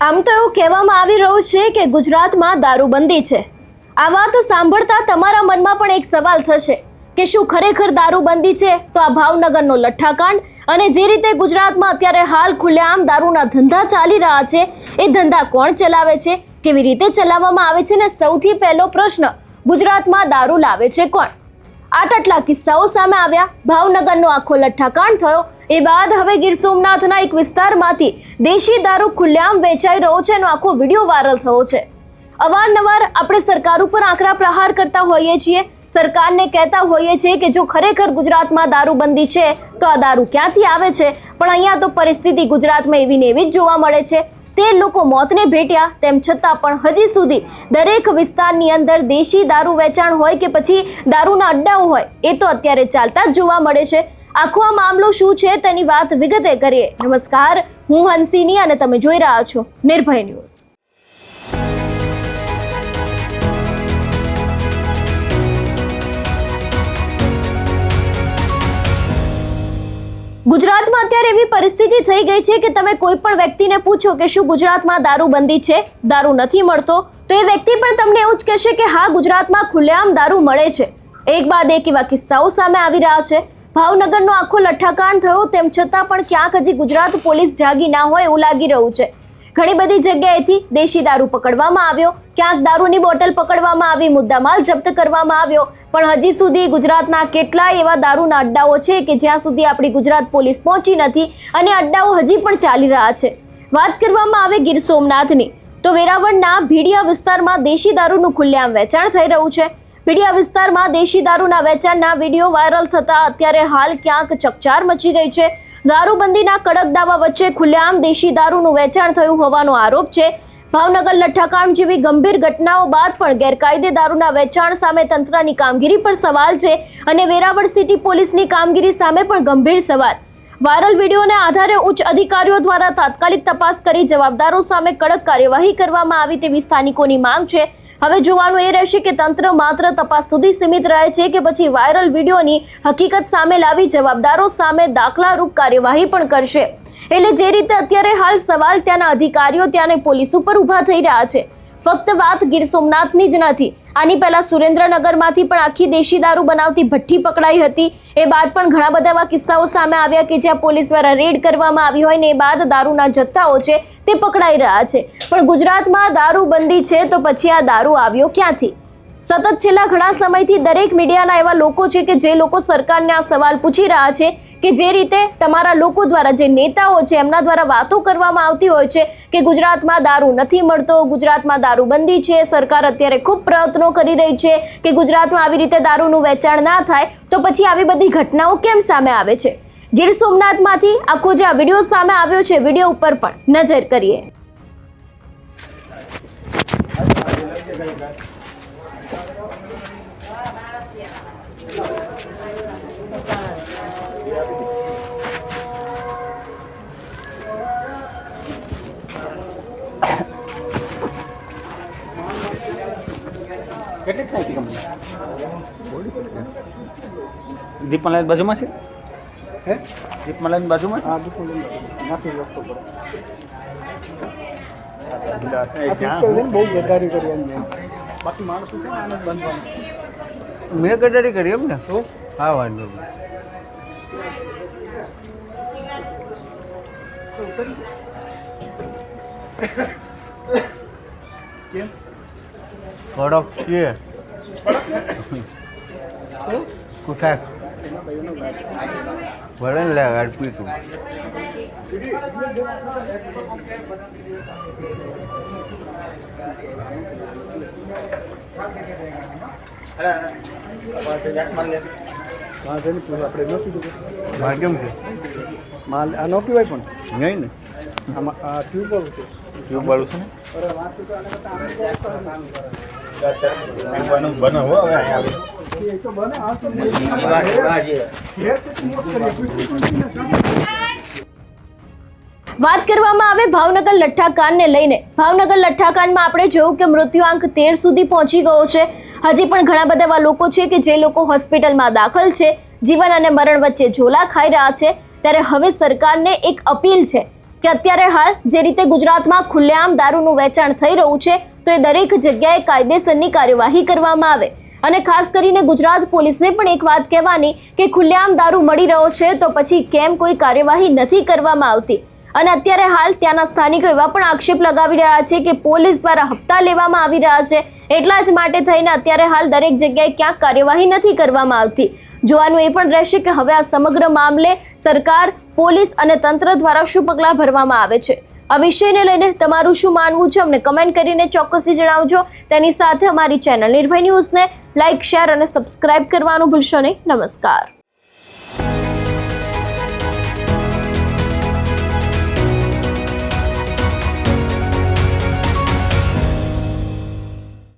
આમ તો એવું કહેવામાં આવી રહ્યું છે કે ગુજરાતમાં દારૂબંધી છે। આ વાત સાંભળતા તમારા મનમાં પણ એક સવાલ થશે કે શું ખરેખર દારૂબંધી છે? તો આ ભાવનગરનો લઠ્ઠાકાંડ અને જે રીતે ગુજરાતમાં અત્યારે હાલ ખુલ્લેઆમ દારૂના ધંધા ચાલી રહ્યા છે, એ ધંધા કોણ ચલાવે છે, કેવી રીતે ચલાવવામાં આવે છે, ને સૌથી પહેલો પ્રશ્ન, ગુજરાતમાં દારૂ લાવે છે કોણ? આટલા કિસ્સાઓ સામે આવ્યા, ભાવનગરનો આખો લઠ્ઠાકાંડ થયો, એ બાદ હવે ગીર સોમનાથના એક વિસ્તારમાંથી દેશી દારૂ ખુલ્લેઆમ વેચાઈ રહ્યો છે એનો આખો વિડીયો વાયરલ થયો છે। અવારનવાર આપણે સરકાર ઉપર આકરા પ્રહાર કરતા હોઈએ છીએ, સરકારને કહેતા હોઈએ છીએ કે જો ખરેખર ગુજરાતમાં દારૂબંધી છે તો આ દારૂ ક્યાંથી આવે છે, પણ અહીંયા તો પરિસ્થિતિ ગુજરાતમાં એવી ને એવી જ જોવા મળે છે। તે લોકો મોતને ભેટ્યા, તેમ છતાં પણ હજી સુધી દરેક વિસ્તારની અંદર દેશી દારૂ વેચાણ હોય કે પછી દારૂના અડ્ડાઓ હોય, એ તો અત્યારે ચાલતા જ જોવા મળે છે। આખો આ મામલો શું છે તેની વાત વિગતે કરીએ। નમસ્કાર, હું હંસિની અને તમે જોઈ રહ્યા છો નિર્ભય ન્યૂઝ। ગુજરાતમાં અત્યારે એવી પરિસ્થિતિ થઈ ગઈ છે કે તમે કોઈ પણ વ્યક્તિને પૂછો કે શું ગુજરાતમાં દારૂબંધી છે, દારૂ નથી મળતો, તો એ વ્યક્તિ પણ તમને એવું જ કહેશે કે હા, ગુજરાતમાં ખુલ્લેઆમ દારૂ મળે છે। એક બાદ એક એવા કિસ્સાઓ સામે આવી રહ્યા છે। ભાવનગરનો આખો લઠ્ઠાકાંડ થયો, તેમ છતાં પણ ક્યાંક હજી ગુજરાત પોલીસ જાગી ના હોય એવું લાગી રહ્યું છે। ઘણી બધી જગ્યાએથી દેશી દારૂ પકડવામાં આવ્યો, ક્યાંક દારૂની બોટલ પકડવામાં આવી, મુદ્દામાલ જપ્ત કરવામાં આવ્યો, પણ હજી સુધી ગુજરાતના કેટલાય એવા દારૂના અડ્ડાઓ છે કે જ્યાં સુધી આપણી ગુજરાત પોલીસ પહોંચી નથી અને અડ્ડાઓ હજી પણ ચાલી રહ્યા છે। વાત કરવામાં આવે ગીર સોમનાથની, તો વેરાવળના ભીડિયા વિસ્તારમાં દેશી દારૂનું ખુલ્લેઆમ વેચાણ થઈ રહ્યું છે। ભીડિયા વિસ્તારમાં દેશી દારૂના વેચાણના વિડીયો વાયરલ થતા અત્યારે હાલ ક્યાંક ચકચાર મચી ગઈ છે। દારૂબંધીના કડક દાવા વચ્ચે ખુલ્લેઆમ દેશી દારૂનું વેચાણ થયું હોવાનો આરોપ છે। ભાવનગર લઠ્ઠાકાંડ જેવી ગંભીર ઘટનાઓ બાદ પણ ગેરકાયદે દારૂના વેચાણ સામે તંત્રની કામગીરી પર સવાલ છે અને વેરાવળ સિટી પોલીસની કામગીરી સામે પણ ગંભીર સવાલ। વાયરલ વિડીયોને આધારે ઉચ્ચ અધિકારીઓ દ્વારા તાત્કાલિક તપાસ કરી જવાબદારો સામે કડક કાર્યવાહી કરવામાં આવી તેવી સ્થાનિકોની માંગ છે। હવે જોવાનું એ રહેશે કે તંત્ર માત્ર તપાસ સુધી સીમિત રહે છે કે પછી વાયરલ વિડીયોની હકીકત સામે લાવી જવાબદારો સામે દાખલારૂપ કાર્યવાહી પણ કરશે। એટલે જે રીતે અત્યારે હાલ સવાલ ત્યાંના અધિકારીઓ, ત્યાંની પોલીસ ઉપર ઊભા થઈ રહ્યા છે। ફક્ત વાત ગીર સોમનાથની જ નથી, આની પહેલા સુરેન્દ્રનગરમાંથી પણ આખી દેશી દારૂ બનાવતી ભઠ્ઠી પકડાઈ હતી। એ બાદ પણ ઘણા બધા એવા કિસ્સાઓ સામે આવ્યા કે જ્યાં પોલીસ દ્વારા રેડ કરવામાં આવી હોય ને એ બાદ દારૂના જથ્થાઓ છે તે પકડાઈ રહ્યા છે। પણ ગુજરાતમાં દારૂબંધી છે તો પછી આ દારૂ આવ્યો ક્યાંથી? સતત છેલ્લા ઘણા સમયથી દરેક મીડિયાના એવા લોકો છે કે જે લોકો સરકારને આ સવાલ પૂછી રહ્યા છે કે જે રીતે તમારા લોકો દ્વારા, જે નેતાઓ છે એમના દ્વારા વાતો કરવામાં આવતી હોય છે કે ગુજરાતમાં દારૂ નથી મળતો, ગુજરાતમાં દારૂબંધી છે, સરકાર અત્યારે ખૂબ પ્રયત્નો કરી રહી છે કે ગુજરાતમાં આવી રીતે દારૂનું વેચાણ ના થાય, તો પછી આવી બધી ઘટનાઓ કેમ સામે આવે છે? ગીર સોમનાથમાંથી આખો જે આ વિડીયો સામે આવ્યો છે, વિડીયો ઉપર પણ નજર કરીએ। કેટલીક સાઈડ કંપની દીપમાલાની બાજુમાં છે? હે, દીપમાલાની બાજુમાં? હા, દીપમાલા નથી રસ્તો પર બહુ ગદ્દારી કરી એમ, બાકી માણસો છે ને આને બંધવાનું। મેં ગદ્દારી કરી એમ ને? શું? હા, વાંધો કેમ કડક છે કુઠા ભલે લે અડપી તું આપણે કેમ છે માલ આ નો પીવાય પણ નહીં ને, આમાં આ ટ્યુબવાળું છે, ટ્યુબવાળું છે ને વાત કરવામાં આવે ભાવનગર લઠ્ઠાકાંડને લઈને, ભાવનગર લઠ્ઠાકાંડમાં આપણે જોયું કે મૃત્યુઆંક 13 સુધી પહોંચી ગયો છે। હજી પણ ઘણા બધા એવા લોકો છે કે જે લોકો હોસ્પિટલમાં દાખલ છે, જીવન અને મરણ વચ્ચે ઝોલા ખાઈ રહ્યા છે। ત્યારે હવે સરકારને એક અપીલ છે કે અત્યારે હાલ જે રીતે ગુજરાતમાં ખુલ્લેઆમ દારૂનું વેચાણ થઈ રહ્યું છે તો એ દરેક જગ્યાએ કાયદેસરની કાર્યવાહી કરવામાં આવે અને ખાસ કરીને ગુજરાત પોલીસને પણ એક વાત કહેવાની કે ખુલ્લેઆમ દારૂ મળી રહ્યો છે તો પછી કેમ કોઈ કાર્યવાહી નથી કરવામાં આવતી। અને અત્યારે હાલ ત્યાંના સ્થાનિકો એવા પણ આક્ષેપ લગાવી રહ્યા છે કે પોલીસ દ્વારા હપ્તા લેવામાં આવી રહ્યા છે, એટલા જ માટે થઈને અત્યારે હાલ દરેક જગ્યાએ ક્યાંક કાર્યવાહી નથી કરવામાં આવતી। જોવાનું એ પણ રહેશે કે હવે આ સમગ્ર મામલે સરકાર, પોલીસ અને તંત્ર દ્વારા શું પગલાં ભરવામાં આવે છે। આ વિષયને લઈને તમારું શું માનવું છે અમને કમેન્ટ કરીને ચોક્કસથી જણાવજો। તેની સાથે અમારી ચેનલ નિર્ભય ન્યૂઝને લાઇક, શેર અને સબસ્ક્રાઇબ કરવાનું ભૂલશો નહીં। નમસ્કાર।